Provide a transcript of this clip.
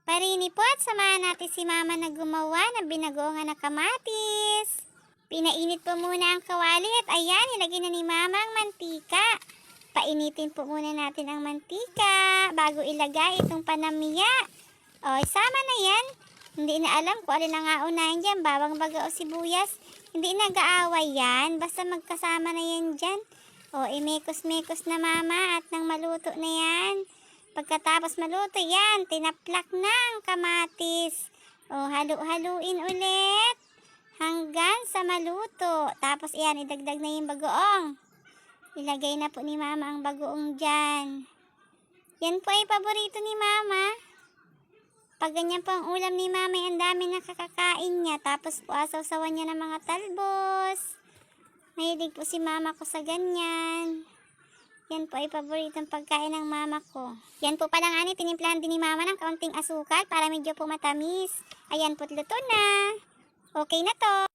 Parini po at samahan natin si Mama na gumawa ng binagoongan na kamatis. Pinainit po muna ang kawali at ayan, ilagay na ni Mama ang mantika. Painitin po muna natin ang mantika bago ilagay itong panamya. O, isama na yan. Hindi na alam kung alin ang aunahin dyan, bawang, baga o sibuyas. Hindi nag-aaway yan, basta magkasama na yan dyan. O, imekos-mekos na Mama at nang maluto na yan. Pagkatapos maluto yan, tinaplak na ang kamatis. O, halu-haluin ulit hanggang sa maluto. Tapos yan, idagdag na yung bagoong. Ilagay na po ni Mama ang bagoong dyan. Yan po ay paborito ni Mama. Pag ganyan po ang ulam ni Mama, ang dami na kakakain niya. Tapos po asaw-sawan niya ng mga talbos. Mahilig po si Mama ko sa ganyan. Yan po ay paboritong pagkain ng Mama ko. Yan po palang ani, tinimplahan din ni Mama ng kaunting asukal para medyo po matamis. Ayan po't luto na. Okay na to.